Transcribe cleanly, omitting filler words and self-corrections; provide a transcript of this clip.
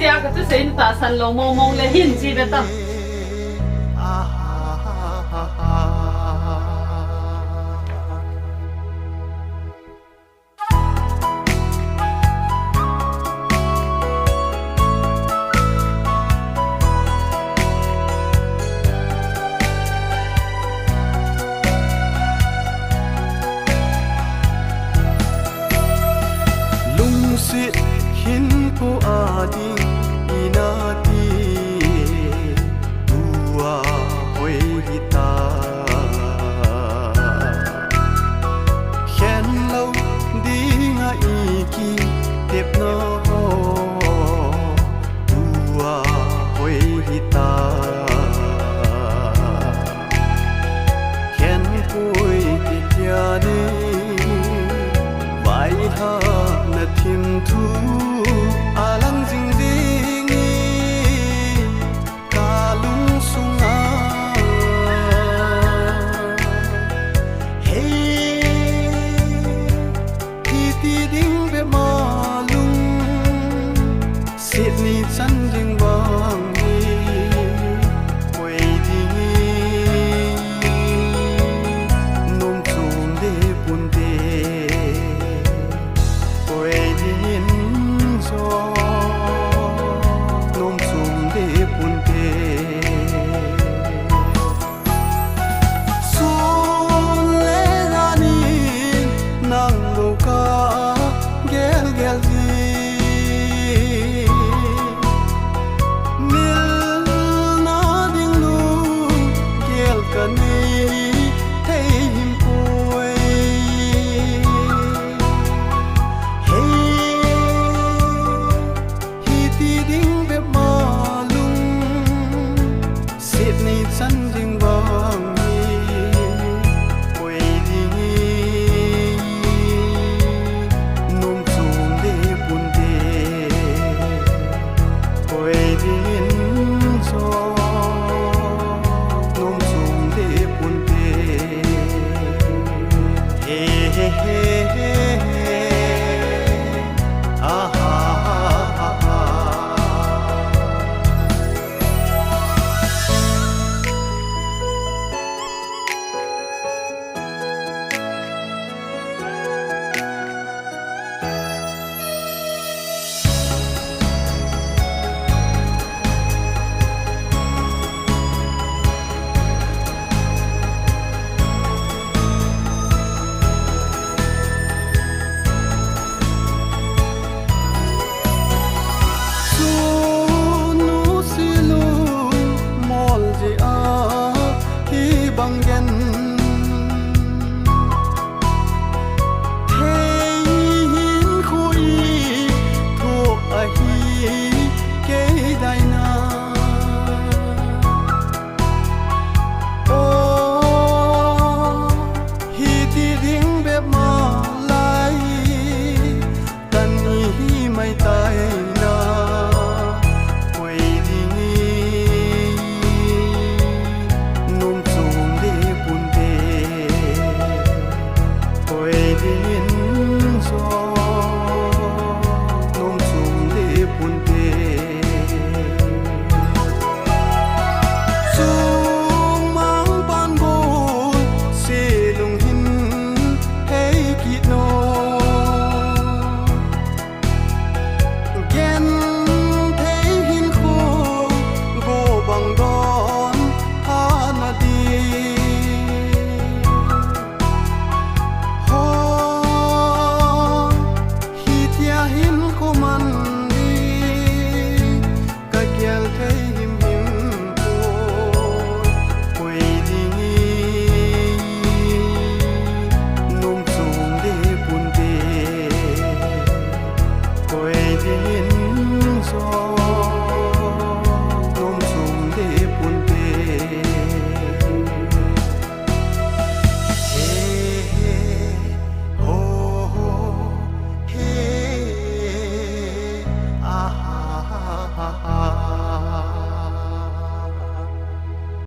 tia ka tu sein ta san lo mo mong le hin chi beta sit hin po adi inati tua hoi hita khen lâu đi nga iki tiếp no tua hoi hita khen pui titia ni vai ha na thiên thu alang jing jing ka lung sung a hey ti ding be ma lung sit ni chan ding bang ni quay ding nom chung de pun de nom chung de pun te sun le rani nang do ka gel gel ji mil na ding lu gel ka ni thei him koi chân ding bang ni quay đi nom chung de pun de quay đi so nom chung de pun de he he he ah bang gen thei hin khui thuộc a hi ke dai na o hi ti ding be ma lai tan hi mai tai na quay đi nom chung de pun de quay đi